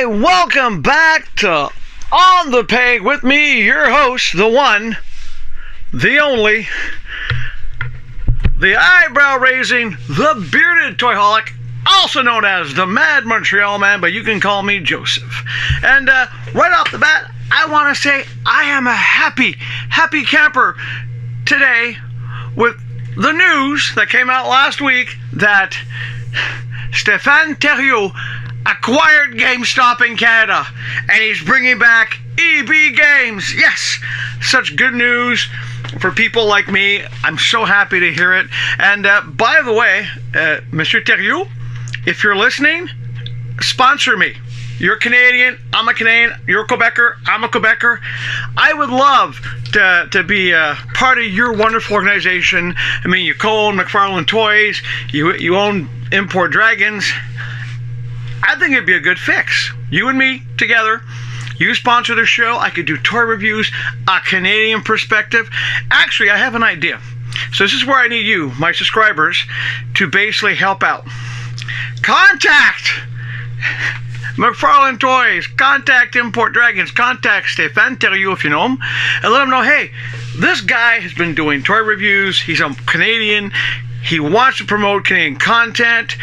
Welcome back to On the Peg with me, your host, the one, the only, the eyebrow-raising, the bearded toyholic, also known as the Mad Montreal Man, but you can call me Joseph. And right off the bat, I want to say I am a happy camper today with the news that came out last week that Stéphane Thériault acquired GameStop in Canada, and he's bringing back EB Games. Yes, such good news for people like me. I'm so happy to hear it. And by the way, Monsieur Thériault, if you're listening, sponsor me. You're Canadian, I'm a Canadian, you're a Quebecer, I'm a Quebecer. I would love to be part of your wonderful organization. I mean, you co-own McFarlane Toys, you own Import Dragons. I think it'd be a good fix. You and me together. You sponsor the show. I could do toy reviews, a Canadian perspective. Actually, I have an idea. So this is where I need you, my subscribers, to basically help out. Contact McFarlane Toys, contact Import Dragons, contact Stéphane Thériault if you know him, and let him know, hey, this guy has been doing toy reviews. He's a Canadian. He wants to promote Canadian content.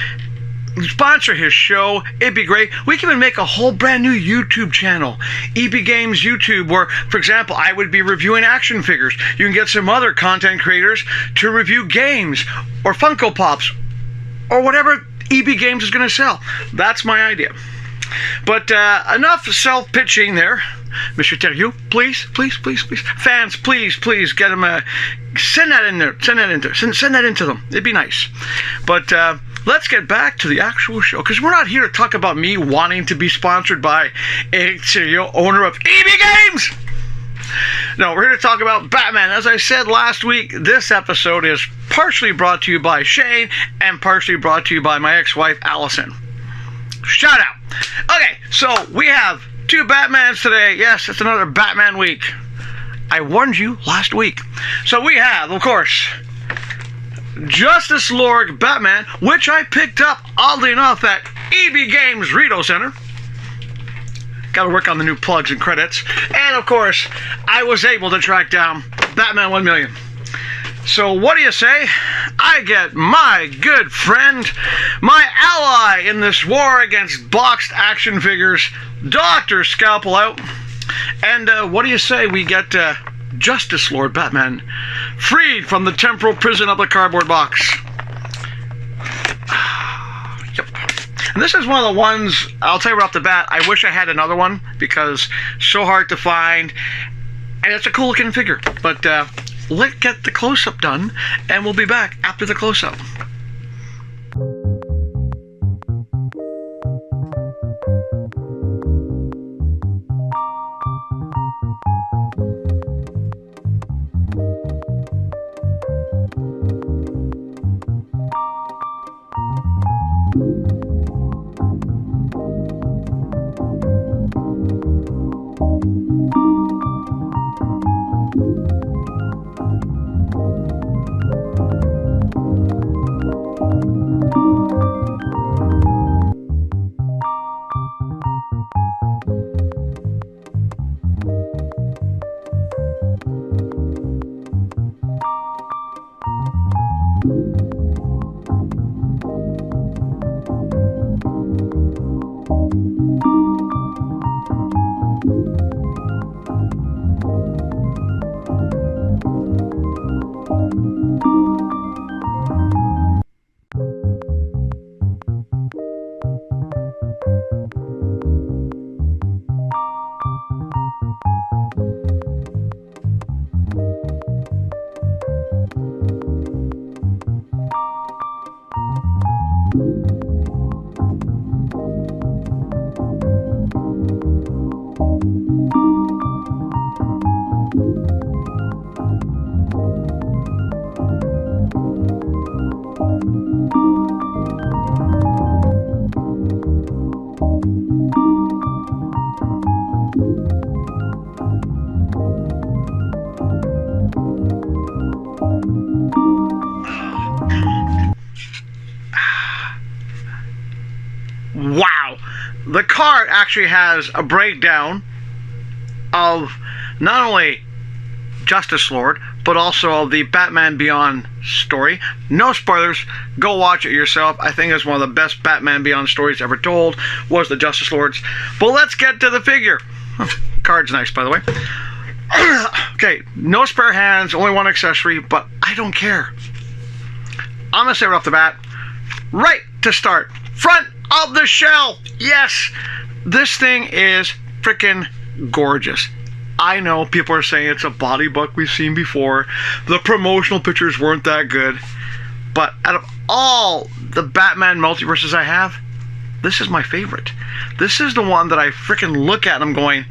Sponsor his show. It'd be great. We can even make a whole brand new YouTube channel, EB Games YouTube, where, for example, I would be reviewing action figures. You can get some other content creators to review games or Funko Pops or whatever EB Games is going to sell. That's my idea. But enough self-pitching there. Mr. Thériault, please. Fans, please get them. Send that in there. Send that into them. It'd be nice. But let's get back to the actual show, because we're not here to talk about me wanting to be sponsored by Eric Thériault, owner of EB Games. No, we're here to talk about Batman. As I said last week, this episode is partially brought to you by Shane and partially brought to you by my ex-wife, Allison. Shout out. Okay, so we have two Batmans today. Yes, it's another Batman week. I warned you last week. So we have, of course, Justice Lord Batman, which I picked up, oddly enough, at EB Games Rito Center. Got to work on the new plugs and credits. And, of course, I was able to track down Batman 1 Million. So what do you say? I get my good friend, my ally in this war against boxed action figures, Dr. Scalpel out. And what do you say we get Justice Lord Batman freed from the temporal prison of the cardboard box? Yep. And this is one of the ones, I'll tell you right off the bat, I wish I had another one because so hard to find. And it's a cool looking figure. But let's get the close-up done, and we'll be back after the close-up. the card actually has a breakdown of not only Justice Lord, but also the Batman Beyond story. No spoilers. Go watch it yourself. I think it's one of the best Batman Beyond stories ever told, was the Justice Lords. But let's get to the figure. Card's nice, by the way. Okay, no spare hands, only one accessory, but I don't care. I'm going to say right off the bat, right to start, front of the shelf. Yes, this thing is freaking gorgeous. I know people are saying it's a body buck we've seen before. The promotional pictures weren't that good. But out of all the Batman multiverses I have, this is my favorite. This is the one that I freaking look at and I'm going,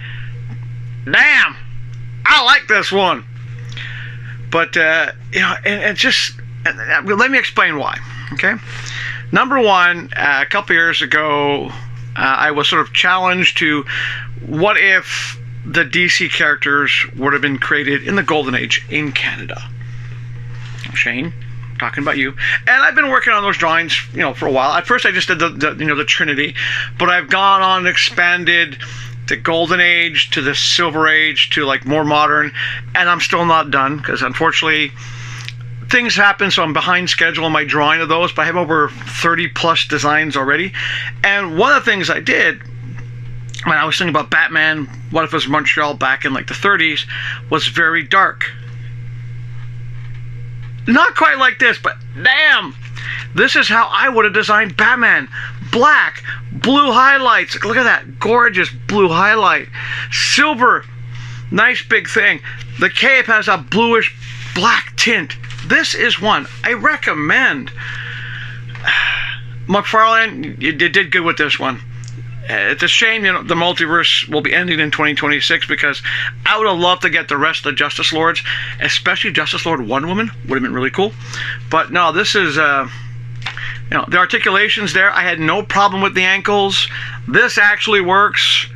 damn, I like this one. But, you know, and just, let me explain why, okay? Number one, a couple years ago, I was sort of challenged to, what if the DC characters would have been created in the Golden Age in Canada? Shane, talking about you. And I've been working on those drawings, you know, for a while. At first, I just did the Trinity, but I've gone on and expanded the Golden Age to the Silver Age to like more modern, and I'm still not done because unfortunately things happen, so I'm behind schedule on my drawing of those. But I have over 30 plus designs already, and one of the things I did when I was thinking about Batman, what if it was Montreal back in like the 30s, was very dark. Not quite like this, but damn, this is how I would have designed Batman. Black, blue highlights. Look at that, gorgeous blue highlight. Silver, nice big thing. The cape has a bluish black tint. This is one I recommend. McFarlane, you did good with this one. It's a shame, you know, the multiverse will be ending in 2026 because I would have loved to get the rest of the Justice Lords, especially Justice Lord Wonder Woman. Would have been really cool. But no, this is, you know, the articulations there, I had no problem with the ankles. This actually works.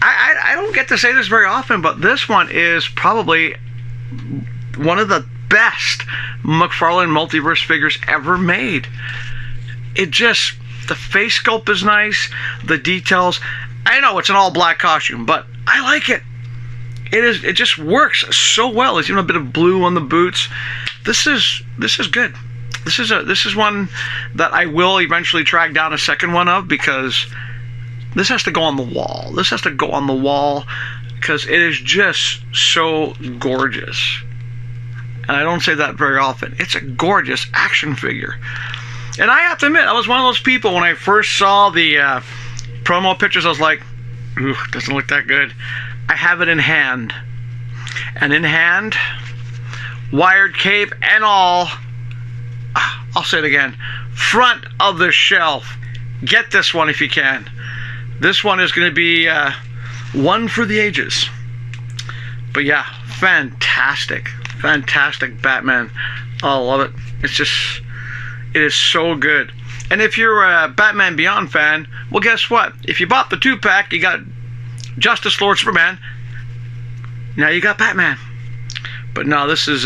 I don't get to say this very often, but this one is probably one of the best McFarlane multiverse figures ever made. It just, the face sculpt is nice, the details. I know it's an all black costume, but I like it. It just works so well. There's even a bit of blue on the boots. This is good. This is one that I will eventually track down a second one of, because this has to go on the wall. This has to go on the wall because it is just so gorgeous. And I don't say that very often. It's a gorgeous action figure. And I have to admit, I was one of those people when I first saw the promo pictures, I was like, ooh, doesn't look that good. I have it in hand. And in hand, wired cape and all, I'll say it again, front of the shelf. Get this one if you can. This one is going to be one for the ages. But yeah, fantastic. Fantastic Batman. I love it. It's just, it is so good. And if you're a Batman Beyond fan, well, guess what? If you bought the 2-pack, you got Justice Lord Superman. Now you got Batman. But no, this is,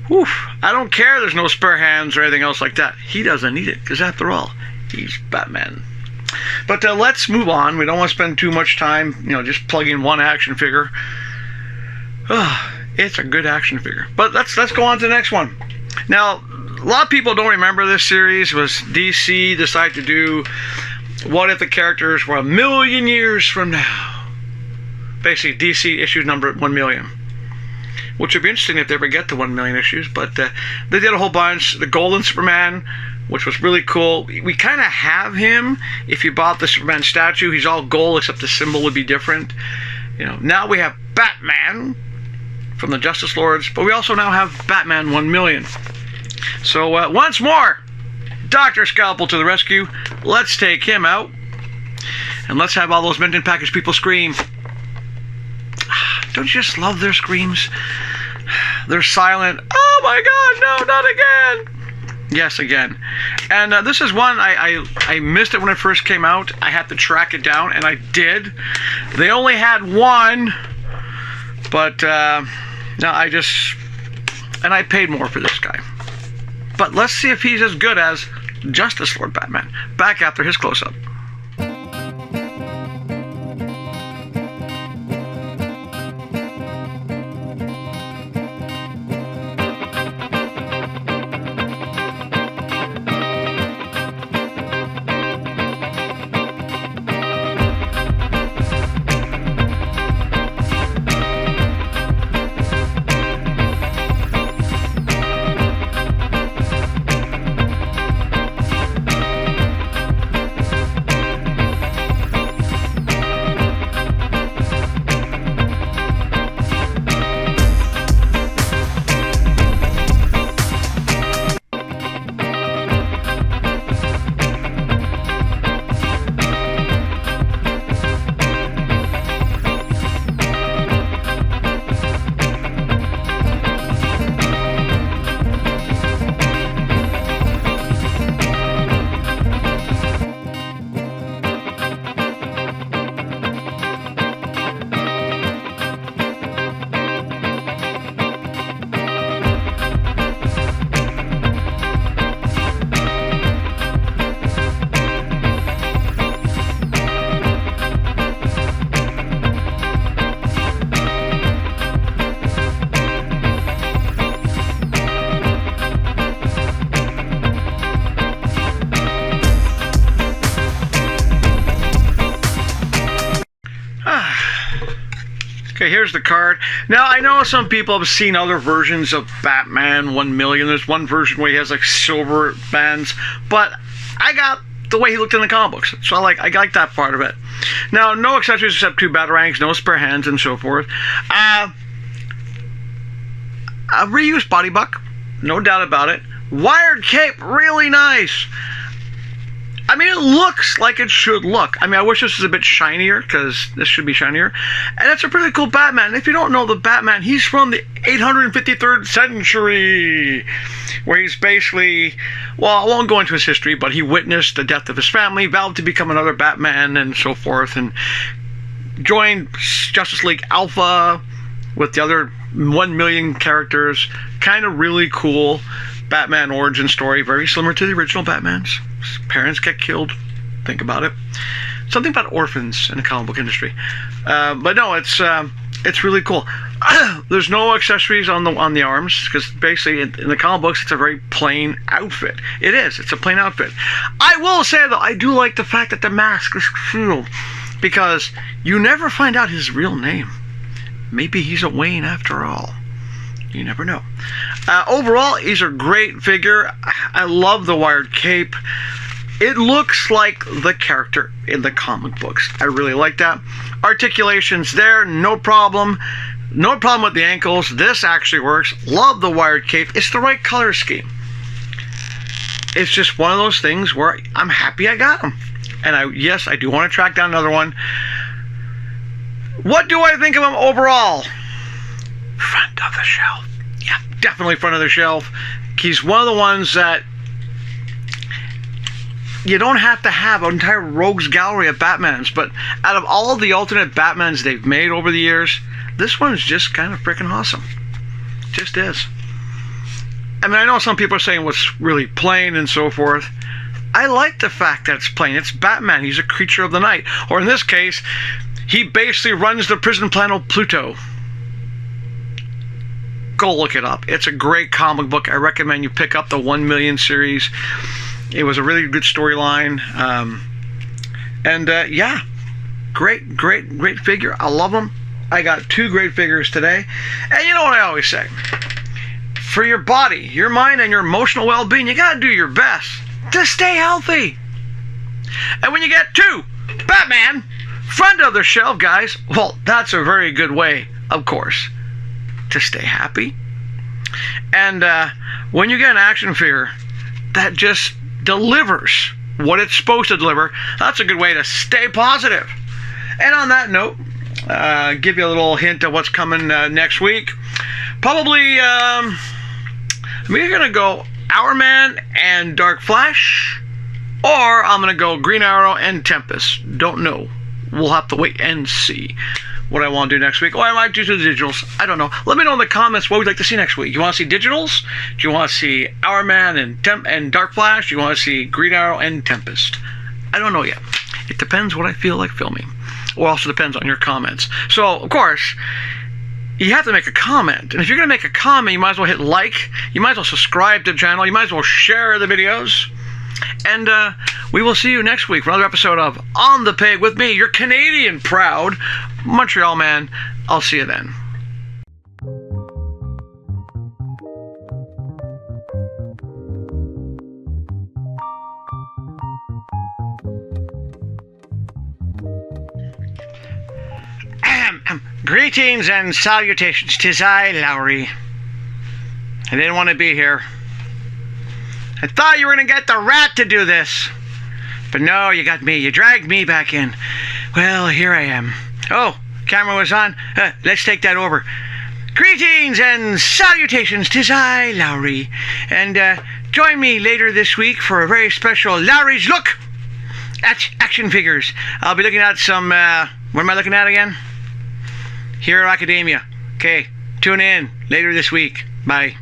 whew, I don't care there's no spare hands or anything else like that. He doesn't need it, because after all, he's Batman. But let's move on. We don't want to spend too much time, you know, just plugging one action figure. It's a good action figure. But let's go on to the next one. Now, a lot of people don't remember this series. Was DC decided to do what if the characters were 1 million years from now? Basically, DC issues number 1 million. Which would be interesting if they ever get to 1 million issues. But they did a whole bunch. The Golden Superman, which was really cool. We kind of have him. If you bought the Superman statue, he's all gold except the symbol would be different. You know, now we have Batman from the Justice Lords, but we also now have Batman 1 million. So once more, Dr. Scalpel to the rescue. Let's take him out. And let's have all those Minton package people scream. Don't you just love their screams? They're silent. Oh my God, no, not again. Yes, again. And this is one, I missed it when it first came out. I had to track it down, and I did. They only had one, but no, and I paid more for this guy. But let's see if he's as good as Justice Lord Batman. Back after his close-up. Okay, here's the card. Now, I know some people have seen other versions of Batman 1 million. There's one version where he has like silver bands, but I got the way he looked in the comic books, so I like that part of it. Now, no accessories except 2 batarangs, no spare hands, and so forth. A reused body buck, no doubt about it. Wired cape, really nice. I mean, it looks like it should look. I mean, I wish this was a bit shinier, because this should be shinier. And it's a pretty cool Batman. If you don't know the Batman, he's from the 853rd century, where he's basically, well, I won't go into his history, but he witnessed the death of his family, vowed to become another Batman, and so forth, and joined Justice League Alpha with the other 1 million characters. Kind of really cool Batman origin story, very similar to the original Batman's. His parents get killed. Think about it. Something about orphans in the comic book industry. But no, it's really cool. There's no accessories on the arms, because basically in the comic books it's a very plain outfit. It is. It's a plain outfit. I will say though, I do like the fact that the mask is sealed, because you never find out his real name. Maybe he's a Wayne after all. You never know. Overall, he's a great figure. I love the wired cape. It looks like the character in the comic books. I really like that. Articulation's there, no problem. No problem with the ankles. This actually works. Love the wired cape. It's the right color scheme. It's just one of those things where I'm happy I got them. And yes, I do want to track down another one. What do I think of him overall? Front of the shelf. Yeah, definitely front of the shelf. He's one of the ones that you don't have to have an entire rogues gallery of Batmans, but out of all of the alternate Batmans they've made over the years, this one's just kind of freaking awesome. Just is. I mean, I know some people are saying what's really plain and so forth. I like the fact that it's plain. It's Batman. He's a creature of the night. Or in this case, he basically runs the prison planet Pluto. Go look it up. It's a great comic book. I recommend you pick up the 1 million series. It was a really good storyline. Yeah, great figure. I love them. I got 2 great figures today. And you know what I always say? For your body, your mind, and your emotional well-being, you got to do your best to stay healthy. And when you get 2 Batman front of the shelf guys, well, that's a very good way, of course, to stay happy. And when you get an action figure that just delivers what it's supposed to deliver, that's a good way to stay positive. And on that note, give you a little hint of what's coming next week. Probably we're gonna go Hourman and Dark Flash, or I'm gonna go Green Arrow and Tempest. Don't know. We'll have to wait and see what I want to do next week. Or I might do the digitals. I don't know. Let me know in the comments what we'd like to see next week. You want to see digitals? Do you want to see Hourman and Dark Flash? Do you want to see Green Arrow and Tempest? I don't know yet. It depends what I feel like filming. Or also depends on your comments. So, of course, you have to make a comment. And if you're going to make a comment, you might as well hit like. You might as well subscribe to the channel. You might as well share the videos. And we will see you next week for another episode of On the Peg with me, your Canadian proud Montreal man. I'll see you then. Greetings and salutations. 'Tis I, Lowry. I didn't want to be here. I thought you were going to get the rat to do this. But no, you got me. You dragged me back in. Well, here I am. Oh, camera was on. Let's take that over. Greetings and salutations. 'Tis I, Lowry. And join me later this week for a very special Lowry's Look at action figures. I'll be looking at some, what am I looking at again? Hero Academia. Okay, tune in later this week. Bye.